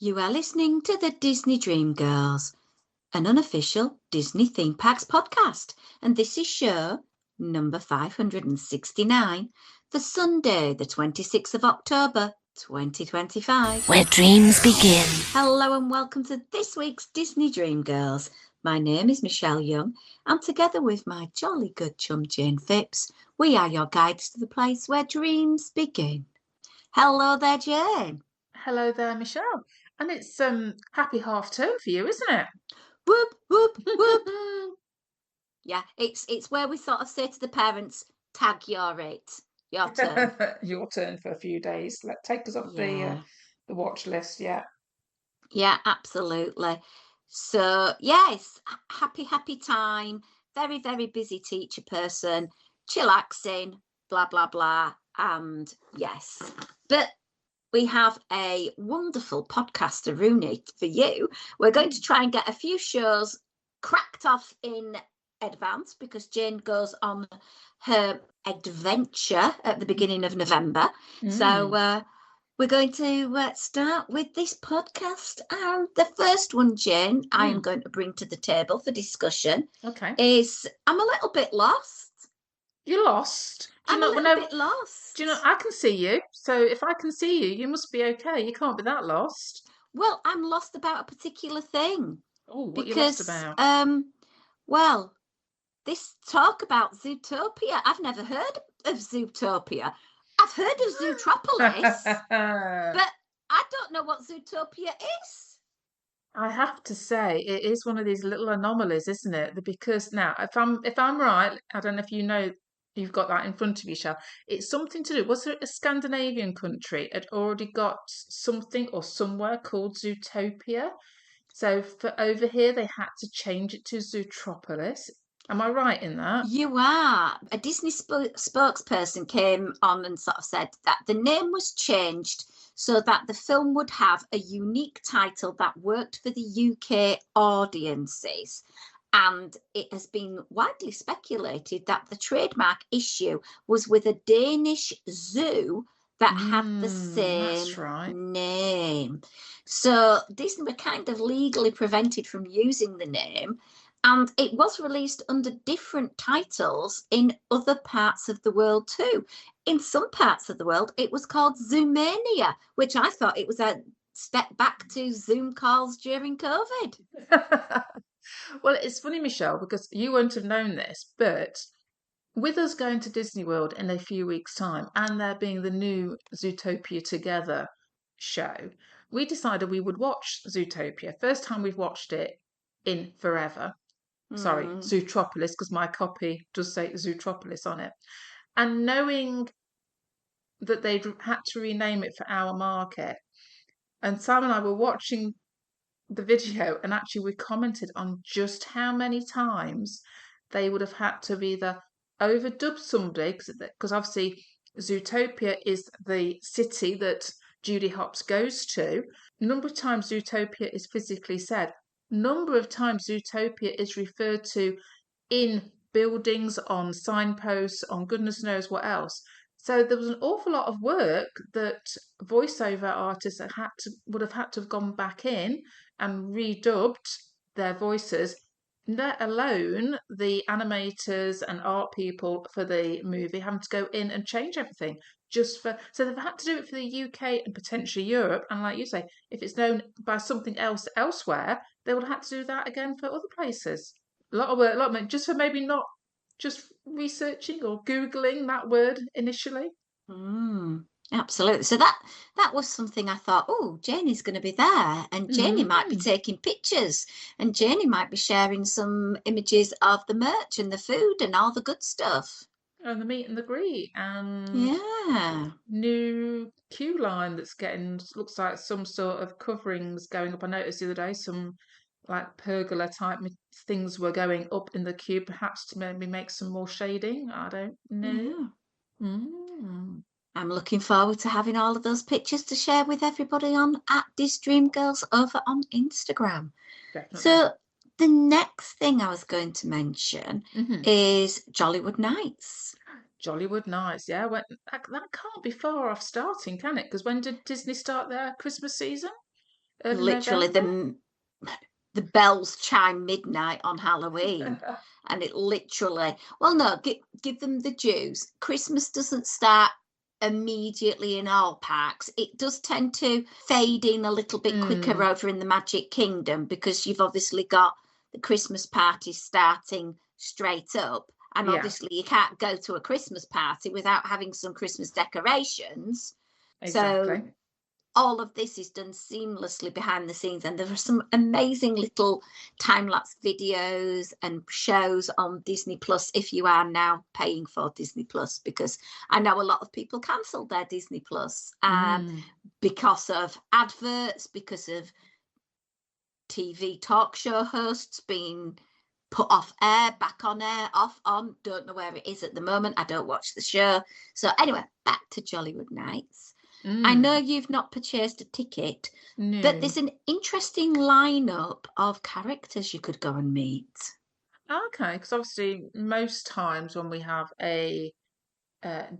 You are listening to the Disney Dream Girls, an unofficial Disney Theme Parks podcast, and this is show number 569 for Sunday, the 26th of October, 2025. Where dreams begin. Hello and welcome to this week's Disney Dream Girls. My name is Michelle Young, and together with my jolly good chum Jane Phipps, we are your guides to the place where dreams begin. Hello there, Jane. Hello there, Michelle. And it's happy half term for you, isn't it? Whoop, whoop, whoop. Yeah, it's where we sort of say to the parents, tag your it, your turn. Your turn for a few days. Take us off Yeah. the watch list, yeah. Yeah, absolutely. So, yes, happy time. Very, very busy teacher person, chillaxing, blah, blah, blah. And yes, but we have a wonderful podcaster, Rooney, for you. We're going to try and get a few shows cracked off in advance because Jane goes on her adventure at the beginning of November. So we're going to start with this podcast. And the first one, Jane, I am going to bring to the table for discussion is I'm a little bit lost. You're lost? I'm a little bit lost. Do you know, I can see you. So if I can see you, you must be okay. You can't be that lost. Well, I'm lost about a particular thing. Oh, what are you lost about? Well, this talk about Zootopia, I've never heard of Zootopia. I've heard of Zootropolis, but I don't know what Zootopia is. I have to say, it is one of these little anomalies, isn't it? Because now, if I'm right, I don't know if you know, you've got that in front of you, Shell. It's something to do. Was there a Scandinavian country had already got something or somewhere called Zootopia? So for over here, they had to change it to Zootropolis. Am I right in that? You are. A Disney spokesperson came on and sort of said that the name was changed so that the film would have a unique title that worked for the UK audiences. And it has been widely speculated that the trademark issue was with a Danish zoo that had the same name. So Disney were kind of legally prevented from using the name. And it was released under different titles in other parts of the world too. In some parts of the world, it was called Zoomania, which I thought it was a step back to Zoom calls during COVID. Well, it's funny, Michelle, because you won't have known this, but with us going to Disney World in a few weeks' time and there being the new Zootopia Together show, we decided we would watch Zootopia. First time we've watched it in forever. Sorry, Zootropolis, because my copy does say Zootropolis on it. And knowing that they'd had to rename it for our market, and Sam and I were watching the video, and actually we commented on just how many times they would have had to either overdub somebody, because obviously Zootopia is the city that Judy Hopps goes to. Number of times Zootopia is physically said. Number of times Zootopia is referred to in buildings, on signposts, on goodness knows what else. So there was an awful lot of work that voiceover artists would have had to have gone back in and redubbed their voices, let alone the animators and art people for the movie having to go in and change everything so they've had to do it for the UK and potentially Europe. And like you say, if it's known by something else elsewhere, they would have had to do that again for other places. A lot of work, a lot of money, just for maybe not just researching or Googling that word initially. Absolutely. So that was something I thought, oh, Janie's going to be there, and Janie might be taking pictures, and Janie might be sharing some images of the merch and the food and all the good stuff. And the meet and the greet, and new queue line that's looks like some sort of coverings going up. I noticed the other day some like pergola type things were going up in the queue, perhaps to maybe make some more shading. I don't know. I'm looking forward to having all of those pictures to share with everybody on at Dis Dream Girls over on Instagram. Definitely. So the next thing I was going to mention is Jollywood Nights. Jollywood Nights, yeah. That can't be far off starting, can it? Because when did Disney start their Christmas season? Early literally November? the bells chime midnight on Halloween, and it literally, well, no, give them the dues. Christmas doesn't start immediately in all parks. It does tend to fade in a little bit quicker Mm, over in the Magic Kingdom because you've obviously got the Christmas parties starting straight up. And yeah, obviously, you can't go to a Christmas party without having some Christmas decorations. So exactly. all of this is done seamlessly behind the scenes, and there are some amazing little time-lapse videos and shows on Disney Plus if you are now paying for Disney Plus, because I know a lot of people cancelled their Disney Plus Mm, because of adverts, because of TV talk show hosts being put off air, back on air, off, on, don't know where it is at the moment. I don't watch the show. So anyway, back to Jollywood Nights. I know mm, you've not purchased a ticket, but no. there's an interesting lineup of characters you could go and meet. Okay, because obviously most times when we have a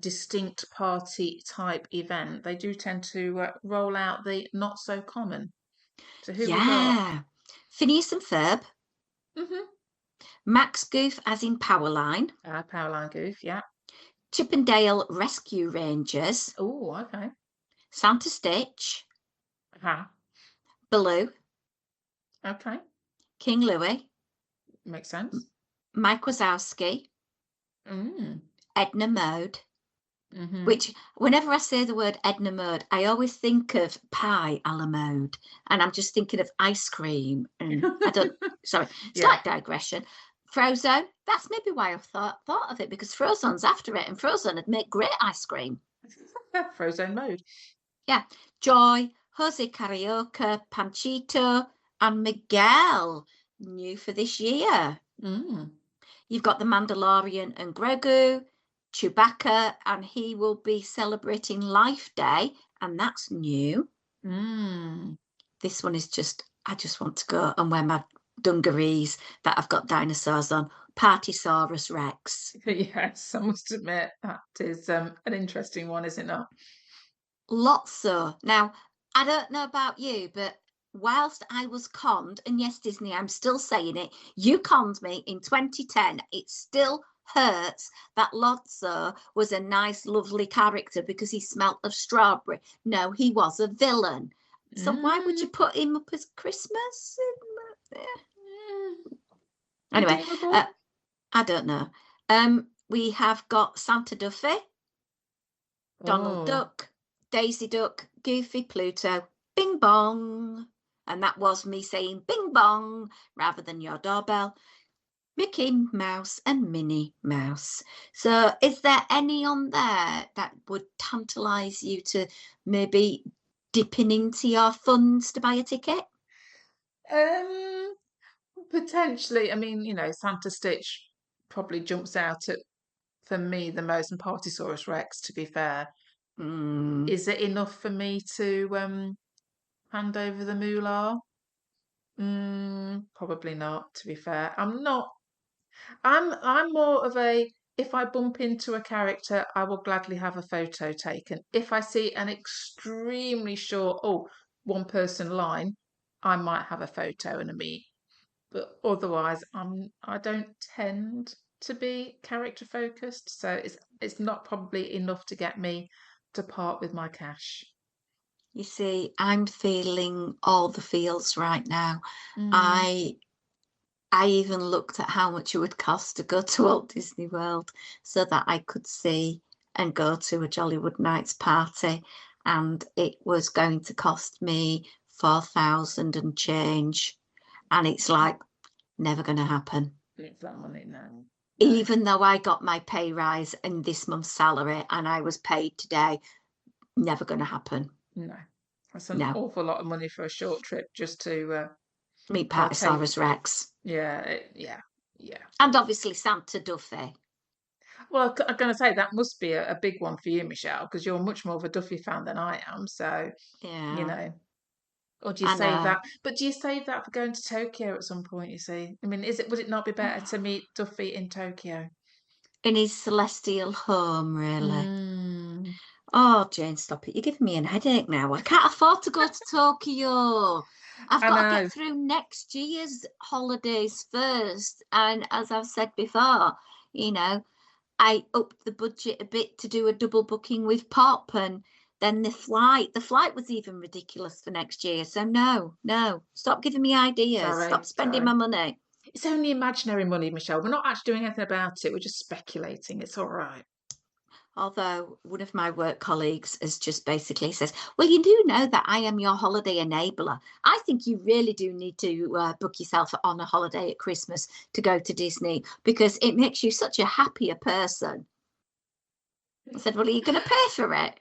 distinct party type event, they do tend to roll out the not so common. So who we got? Yeah. Phineas and Ferb, Mm-hmm. Max Goof as in Powerline, Powerline Goof, yeah. Chippendale Rescue Rangers, Oh, okay. Santa Stitch, Ah, Baloo, okay. King Louie, Makes sense. Mike Wazowski, Mm, Edna Mode, mm-hmm. which whenever I say the word Edna Mode, I always think of pie a la mode. And I'm just thinking of ice cream. And I don't, sorry, Yeah. slight digression. Frozone, that's maybe why I thought of it, because Frozone's after it, and Frozone had made great ice cream. Frozone mode. Yeah. Joy, Jose Carioca, Panchito, and Miguel, new for this year. Mm, You've got the Mandalorian and Grogu, Chewbacca, and he will be celebrating Life Day, and that's new. mm. This one is just, I just want to go and wear my dungarees that I've got dinosaurs on. Partysaurus Rex. Yes, I must admit that is an interesting one, is it not? Lots so. Now, I don't know about you, but whilst I was conned, and yes, Disney, I'm still saying it, you conned me in 2010. It still hurts that Lotso was a nice, lovely character because he smelt of strawberry. No, he was a villain. So why would you Mm, put him up as Christmas? mm. Anyway, Redeemable. uh, I don't know. We have got Santa Duffy, Donald Oh. Duck, Daisy Duck, Goofy, Pluto, Bing Bong. And that was me saying Bing Bong rather than your doorbell. Mickey Mouse and Minnie Mouse. So, is there any on there that would tantalize you to maybe dipping into your funds to buy a ticket? Um, Potentially. I mean, Santa Stitch probably jumps out at for me the most, and Partysaurus Rex, to be fair. Mm, Is it enough for me to hand over the moolah? Probably not, to be fair. I'm not I'm more of a, if I bump into a character, I will gladly have a photo taken. If I see an extremely short, one person line, I might have a photo and a meet. But otherwise, I don't tend to be character focused, so it's not probably enough to get me to part with my cash. you see, I'm feeling all the feels right now. Mm, I I even looked at how much it would cost to go to Walt Disney World so that I could see and go to a Jollywood Nights party. And it was going to cost me 4,000 and change. And it's like, never going to happen. it's that money, no, no, Even though I got my pay rise in this month's salary and I was paid today, never going to happen. no. That's an No. awful lot of money for a short trip just to Meet partake. Partysaurus Rex. Yeah, yeah, yeah. And obviously Santa Duffy. Well, I'm going to say that must be a big one for you, Michelle, because you're much more of a Duffy fan than I am. So, you Yeah, know, or do you I save know. that? But do you save that for going to Tokyo at some point? You see, I mean, would it not be better to meet Duffy in Tokyo? In his celestial home, really. Mm. Oh, Jane, stop it. You're giving me an headache now. I can't afford to go to Tokyo. I've I got to get know. through next year's holidays first. And as I've said before, you know, I upped the budget a bit to do a double booking with Pop, and then the flight was even ridiculous for next year. So no, no, stop giving me ideas. Sorry, Stop spending sorry. my money. It's only imaginary money, Michelle. We're not actually doing anything about it. We're just speculating. It's all right. Although one of my work colleagues has just basically says, well, you do know that I am your holiday enabler. I think you really do need to book yourself on a holiday at Christmas to go to Disney because it makes you such a happier person. I said, well, are you going to pay for it?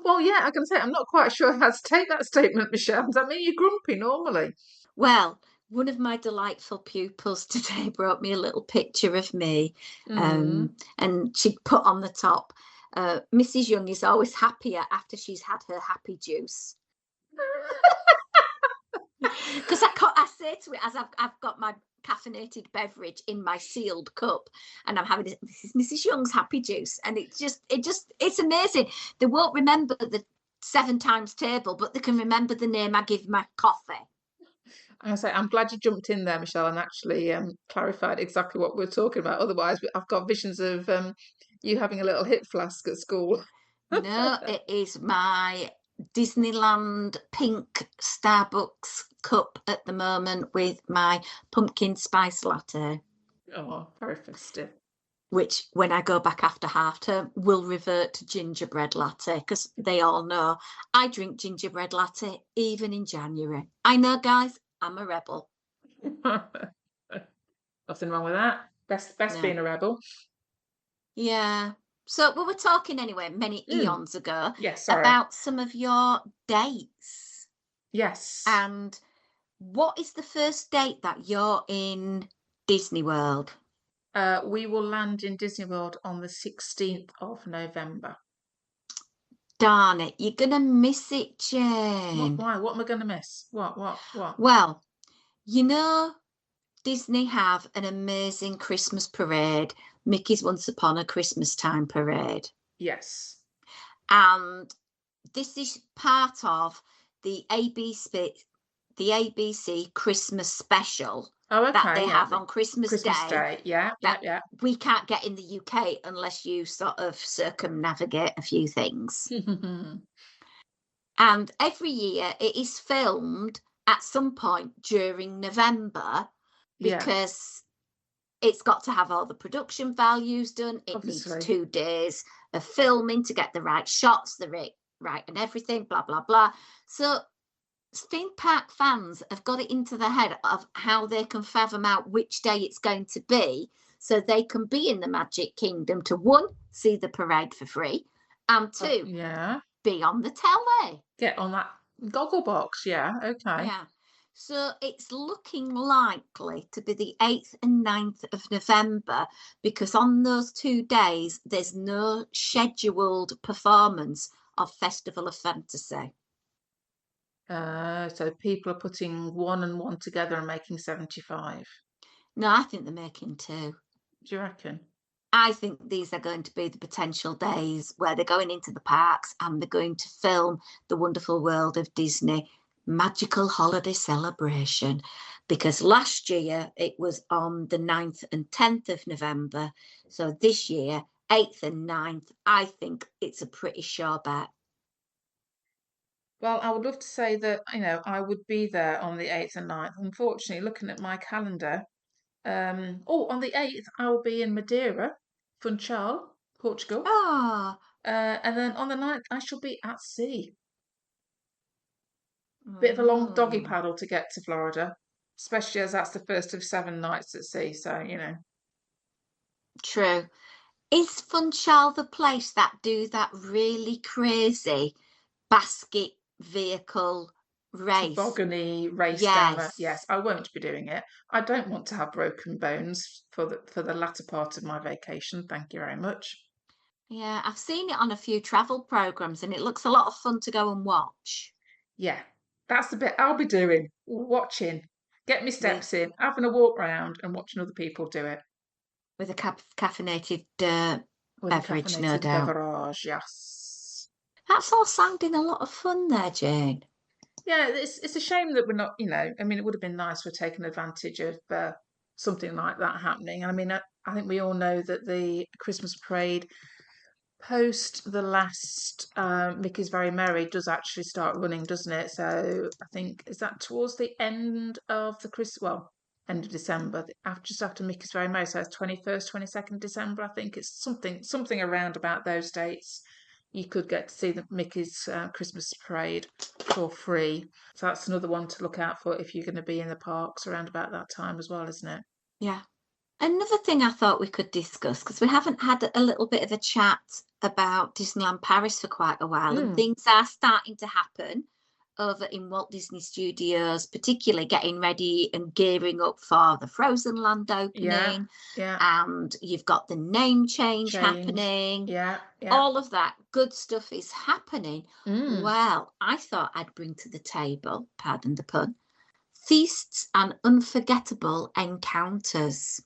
Well, yeah, I can say I'm not quite sure how to take that statement, Michelle. Does that mean you're grumpy normally? Well, one of my delightful pupils today brought me a little picture of me, Mm. and she'd put on the top, Mrs. Young is always happier after she's had her happy juice. Because I say to it as I've got my caffeinated beverage in my sealed cup, and I'm having this is Mrs. Young's happy juice, and it's amazing. They won't remember the 7 times table, but they can remember the name I give my coffee. I say I'm glad you jumped in there, Michelle, and actually clarified exactly what we're talking about. Otherwise, I've got visions of you having a little hip flask at school. No, it is my Disneyland pink Starbucks cup at the moment with my pumpkin spice latte, Oh, very festive. which when I go back after half term will revert to gingerbread latte because they all know I drink gingerbread latte even in January. I know, guys, I'm a rebel. Nothing wrong with that. Best No. being a rebel. Yeah. So we were talking anyway many Mm. eons ago Yes, sorry. about some of your dates. Yes. And what is the first date that you're in Disney World? We will land in Disney World on the 16th of November. Darn it, you're gonna miss it, What? Jane. Why? What am I going to miss? What? Well, you know, Disney have an amazing Christmas parade, Mickey's Once Upon a Christmas Time parade. Yes. And this is part of the ABC Christmas special Oh, that okay. they Yeah. have on Christmas Christmas Day Day. Yeah. Yeah. that Yeah. we can't get in the UK unless you sort of circumnavigate a few things. And every year it is filmed at some point during November Yeah. because it's got to have all the production values done. It needs Obviously. 2 days of filming to get the right shots, the right and everything, blah, blah, blah. So theme park fans have got it into their head of how they can fathom out which day it's going to be so they can be in the Magic Kingdom to one, see the parade for free, and two, Yeah. be on the telly. Get on that goggle box. Yeah. Okay. Yeah. So it's looking likely to be the 8th and 9th of November because on those 2 days, there's no scheduled performance of Festival of Fantasy. So people are putting one and one together and making 75. No, I think they're making two. Do you reckon? I think these are going to be the potential days where they're going into the parks and they're going to film the wonderful world of Disney magical holiday celebration. Because last year it was on the 9th and 10th of November. So this year, 8th and 9th, I think it's a pretty sure bet. Well, I would love to say that, I would be there on the 8th and 9th. Unfortunately, looking at my calendar, on the 8th, I'll be in Madeira, Funchal, Portugal. Oh, And then on the 9th, I shall be at sea. Bit of a long doggy oh, paddle to get to Florida, especially as that's the first of 7 nights at sea. So. true. Is Funchal the place that do that really crazy basket vehicle race? Toboggany race down there. Yes, Yes. I won't be doing it. I don't want to have broken bones for the latter part of my vacation. Thank you very much. Yeah, I've seen it on a few travel programs and it looks a lot of fun to go and watch Yeah, that's the bit I'll be doing. Watching, get my with steps in, having a walk round, and watching other people do it with a caffeinated with a beverage, no caffeinated doubt. beverage. Yes. That's all sounding a lot of fun there, Jane. Yeah, it's a shame that we're not, I mean, it would have been nice for taking advantage of something like that happening. I mean, I think we all know that the Christmas parade post the last Mickey's Very Merry does actually start running, doesn't it? So I think is that towards the end of the end of December, just after Mickey's Very Merry. So it's 21st, 22nd December. I think it's something around about those dates. You could get to see the Mickey's Christmas parade for free. So that's another one to look out for if you're going to be in the parks around about that time as well, isn't it? Yeah. Another thing I thought we could discuss, because we haven't had a little bit of a chat about Disneyland Paris for quite a while, and Mm. things are starting to happen over in Walt Disney Studios, particularly getting ready and gearing up for the Frozen Land Yeah, opening, yeah. and you've got the name change Change. happening. Yeah, yeah. All of that good stuff is happening. Mm. Well, I thought I'd bring to the table, pardon the pun, feasts and unforgettable encounters.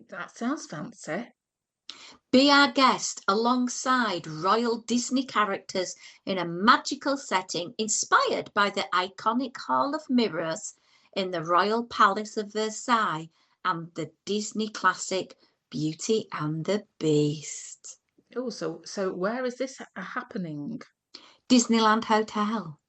That sounds fancy. Be our guest alongside royal Disney characters in a magical setting inspired by the iconic Hall of Mirrors in the Royal Palace of Versailles and the Disney classic Beauty and the Beast. Oh, so where is this happening? Disneyland Hotel.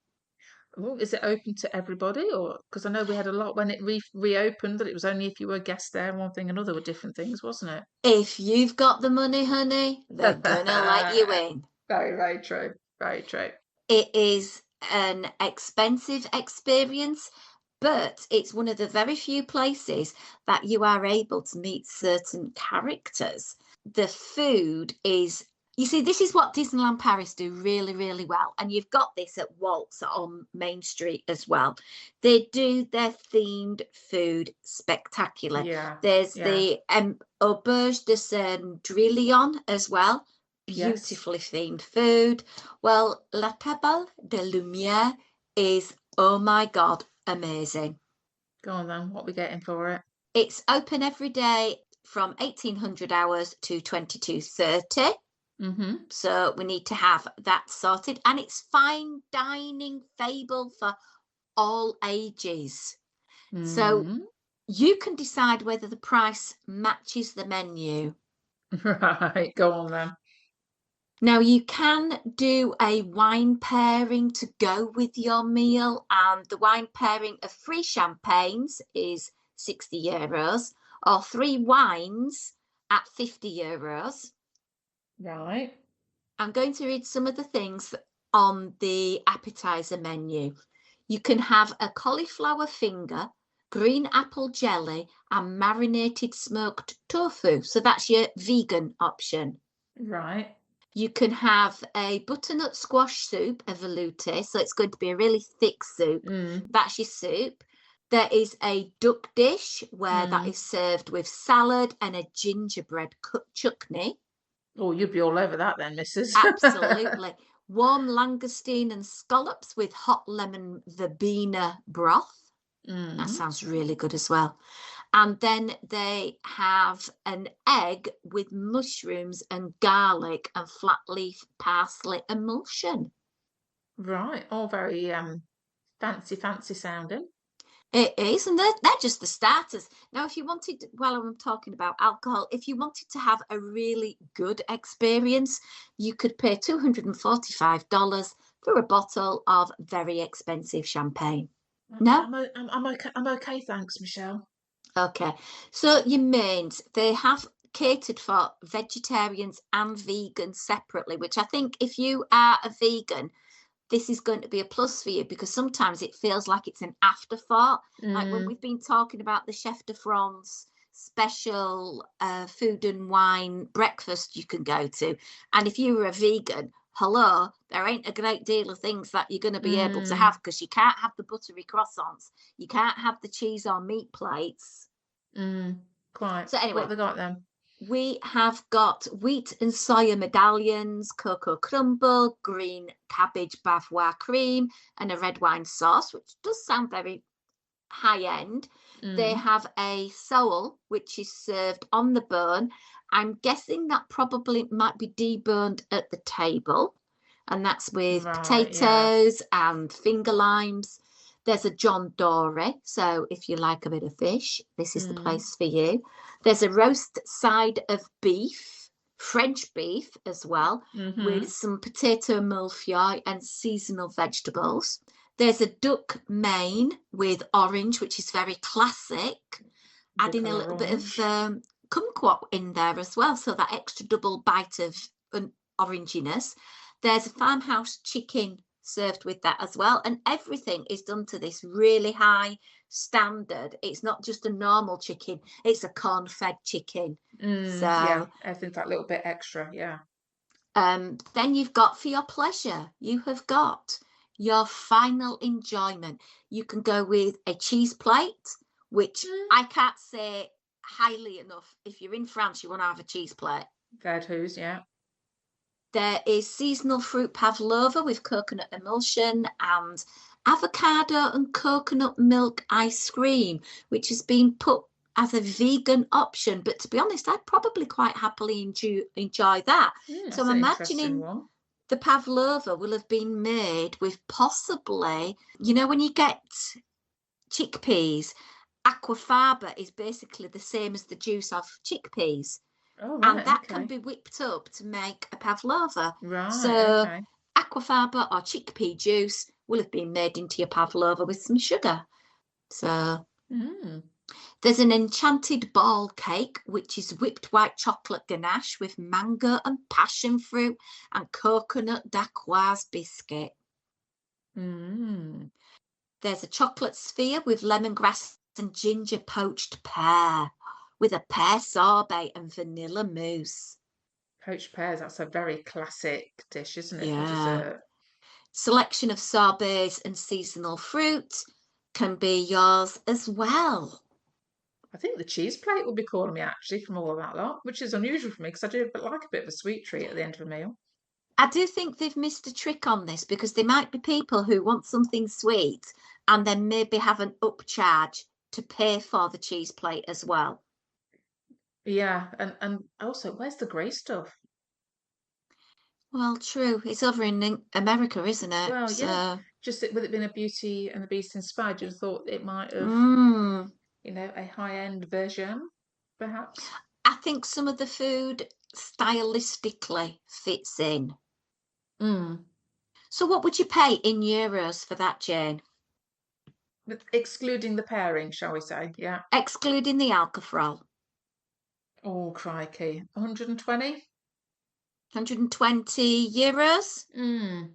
Oh, is it open to everybody, or because I know we had a lot when it reopened that it was only if you were a guest there, one thing and another were different things, wasn't If you've got the money, honey, they're it? gonna let you in. Very, very true. Very true. It is an expensive experience, but it's one of the very few places that you are able to meet certain characters. The food is, you see, this is what Disneyland Paris do really, really well. And you've got this at Waltz on Main Street as well. They do their themed food spectacular. Yeah, There's yeah, the Auberge de Cendrillon as well, yes. beautifully themed food. Well, La Table de Lumière is, oh my God, amazing. Go on then. What we getting for it? It's open every day from 1800 hours to 22:30. Mm-hmm. So we need to have that sorted. And it's fine dining fable for all ages. So Mm-hmm. you can decide whether the price matches the menu. Right. Go on then. Now, you can do a wine pairing to go with your meal, and the wine pairing of 3 champagnes is €60, or 3 wines at €50. Right. I'm going to read some of the things on the appetizer menu. You can have a cauliflower finger, green apple jelly, and marinated smoked tofu. So that's your vegan option. Right. You can have a butternut squash soup, a velouté, so it's going to be a really thick soup. Mm. That's your soup. There is a duck dish where that Mm. is served with salad and a gingerbread chutney. Oh, you'd be all over that then, missus. Absolutely. Warm langoustine and scallops with hot lemon verbena broth. That Mm. sounds really good as well. And then they have an egg with mushrooms and garlic and flat leaf parsley emulsion. Right. All very fancy sounding. It is, and they're just the starters. Now, if you wanted, while I'm talking about alcohol, if you wanted to have a really good experience, you could pay $245 for a bottle of very expensive champagne. No? I'm okay, thanks, Michelle. Okay. So your mains, they have catered for vegetarians and vegans separately, which I think if you are a vegan, this is going to be a plus for you, because sometimes it feels like it's an afterthought. Like when Mm. we've been talking about the Chef de France special food and wine breakfast you can go to. And if you were a vegan, hello, there ain't a great deal of things that you're going to be able to Mm. have, because you can't have the buttery croissants, you can't have the cheese or meat plates. Mm. Quite. So What anyway, they got then? we have got wheat and soya medallions, cocoa crumble, green cabbage bavois cream, and a red wine sauce, which does sound very high end. They Mm. have a sole, which is served on the bone. I'm guessing that probably might be deboned at the table, and that's with Right, yeah. potatoes and finger limes. There's a John Dory, so if you like a bit of fish, this is the Mm. place for you. There's a roast side of beef, French beef as well, with Mm-hmm. some potato mille-feuille and seasonal vegetables. There's a duck main with orange, which is very classic, adding a Buccal little bit of orange. kumquat in there as well, so that extra double bite of oranginess. There's a farmhouse chicken served with that as well, and everything is done to this really high standard. It's not just a normal chicken, it's a corn-fed chicken. Yeah, So everything's that little bit extra, yeah. then you've got for your pleasure, you have got your final enjoyment. You can go with a cheese plate, which Mm. I can't say highly enough. If you're in France, you want to have a cheese plate. Fair twos, yeah. There is seasonal fruit pavlova with coconut emulsion and avocado and coconut milk ice cream, which has been put as a vegan option. But to be honest, I'd probably quite happily enjoy that. So That's I'm an interesting imagining one. the pavlova will have been made with possibly, when you get chickpeas, aquafaba is basically the same as the juice of chickpeas, Oh, and right, that can okay. be whipped up to make a pavlova. Right, So okay. aquafaba or chickpea juice will have been made into your pavlova with some sugar. So Mm. there's an enchanted ball cake, which is whipped white chocolate ganache with mango and passion fruit and coconut dacquoise biscuit. Mm. There's a chocolate sphere with lemongrass and ginger poached pear with a pear sorbet and vanilla mousse. Poached pears, that's a very classic dish, isn't it, for Yeah. dessert? Selection of sorbets and seasonal fruit can be yours as well. I think the cheese plate will be calling me actually from all that lot, which is unusual for me because I do like a bit of a sweet treat at the end of a meal. I do think they've missed a trick on this because there might be people who want something sweet and then maybe have an upcharge to pay for the cheese plate as well. Yeah, and also, where's the grey stuff? Well, true. It's over in America, isn't it? Well, yeah, So, just with it being a Beauty and the Beast inspired, you'd have thought it might have, mm, a high-end version, perhaps. I think some of the food stylistically fits in. Mm. So, what would you pay in euros for that, Jane? But excluding the pairing, shall we say? Yeah. Excluding the alcohol. Oh, crikey. 120? 120 euros? Mm.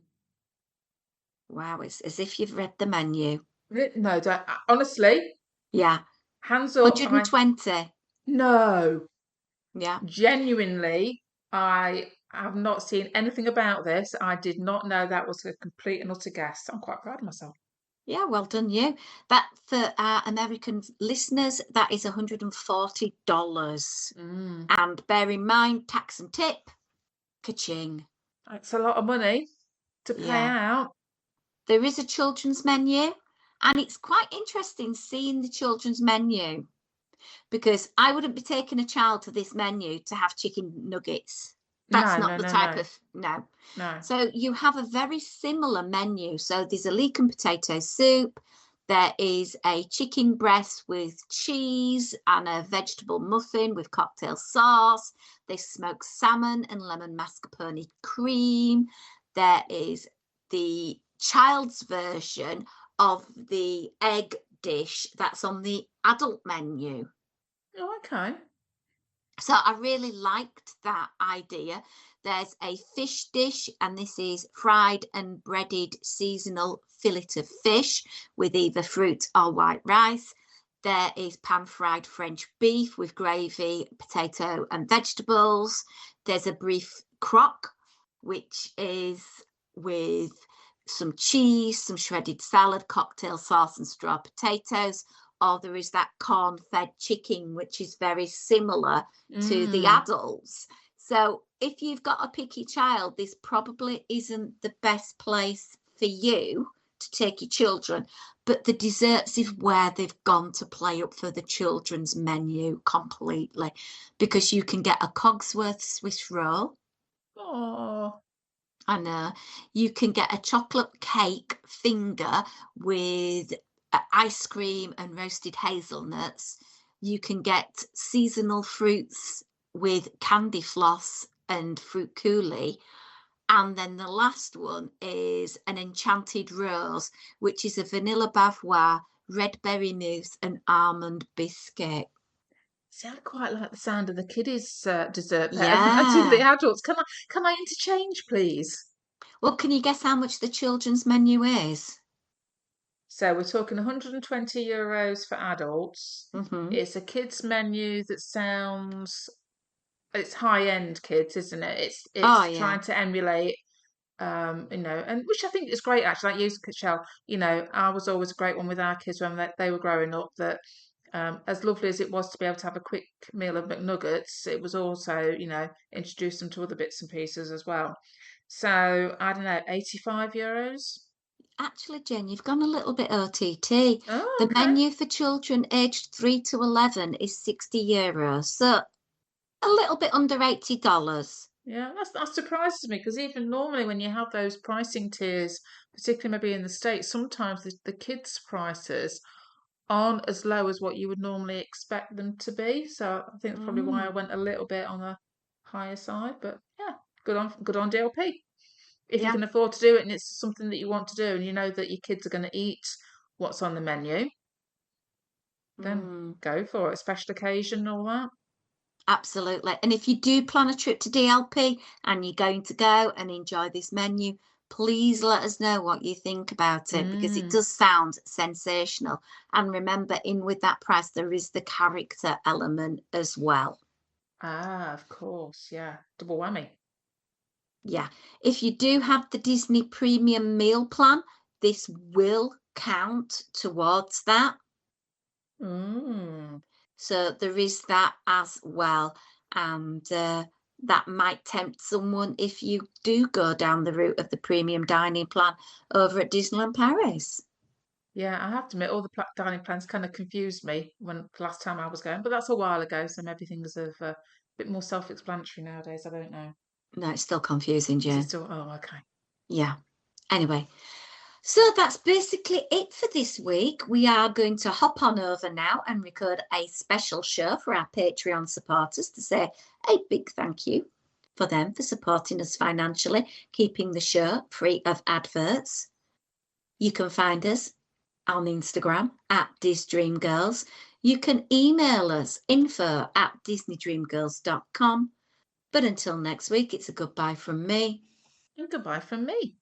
Wow, it's as if you've read the menu. No, don't, honestly, Yeah, hands up. 120. No, Yeah. genuinely, I have not seen anything about this. I did not know that was a complete and utter guess. I'm quite proud of myself. Yeah, well done you. That for our American listeners, that is $140. Mm. And bear in mind, tax and tip, ka-ching. It's a lot of money to pay Yeah. out. There is a children's menu, and it's quite interesting seeing the children's menu because I wouldn't be taking a child to this menu to have chicken nuggets. That's No, not no, the no, type no, of, no. no. So you have a very similar menu. So there's a leek and potato soup. There is a chicken breast with cheese and a vegetable muffin with cocktail sauce. There's smoked salmon and lemon mascarpone cream. There is the child's version of the egg dish that's on the adult menu. Oh, okay. So I really liked that idea. There's a fish dish, and this is fried and breaded seasonal fillet of fish with either fruit or white rice. There is pan-fried French beef with gravy, potato and vegetables. There's a beef croque, which is with some cheese, some shredded salad, cocktail sauce and straw potatoes. Or there is that corn-fed chicken, which is very similar to the Mm. adults. So if you've got a picky child, this probably isn't the best place for you to take your children, but the desserts is where they've gone to play up for the children's menu completely, because you can get a Cogsworth Swiss roll. Oh, And you can get a chocolate cake finger with ice cream and roasted hazelnuts. You can get seasonal fruits with candy floss and fruit coulis. And then the last one is an enchanted rose, which is a vanilla bavarois, red berry mousse, and almond biscuit. see, I quite like the sound of the kiddies' dessert better than I do the Yeah. adults. Can I interchange, please? Well, can you guess how much the children's menu is? So we're talking 120 euros for adults. Hmm. It's a kids menu that sounds it's high end kids, isn't it? It's Oh, it's yeah. trying to emulate and which I think is great actually. Like you, Shell, I was always a great one with our kids when they were growing up. That as lovely as it was to be able to have a quick meal of McNuggets, it was also introduce them to other bits and pieces as well. So I don't know, 85 euros. Actually, Jen, you've gone a little bit OTT. Oh, The okay. menu for children aged 3 to 11 is 60 euros, so a little bit under $80. Yeah, that surprises me because even normally when you have those pricing tiers, particularly maybe in the States, sometimes the kids' prices aren't as low as what you would normally expect them to be. So I think that's probably why I Mm, went a little bit on the higher side. But yeah, good on DLP. If you yeah. can afford to do it and it's something that you want to do and you know that your kids are going to eat what's on the menu, then Mm, go for it. Special occasion and all that. absolutely. And if you do plan a trip to DLP and you're going to go and enjoy this menu, please let us know what you think about it, because it Mm. does sound sensational. And remember, in with that price, there is the character element as well. Ah, of course. Yeah. Double whammy. Yeah, if you do have the Disney Premium Meal Plan, this will count towards that. Mm. So there is that as well. And that might tempt someone if you do go down the route of the premium dining plan over at Disneyland Paris. Yeah, I have to admit, all the dining plans kind of confused me when the last time I was going, but that's a while ago, so maybe things are a bit more self-explanatory nowadays. I don't know. No, it's still confusing, Is it Jen. still? Oh, okay. Yeah. Anyway, so that's basically it for this week. We are going to hop on over now and record a special show for our Patreon supporters to say a big thank you for them for supporting us financially, keeping the show free of adverts. You can find us on Instagram at DisDreamGirls. You can email us info@disneydreamgirls.com. But until next week, it's a goodbye from me. And goodbye from me.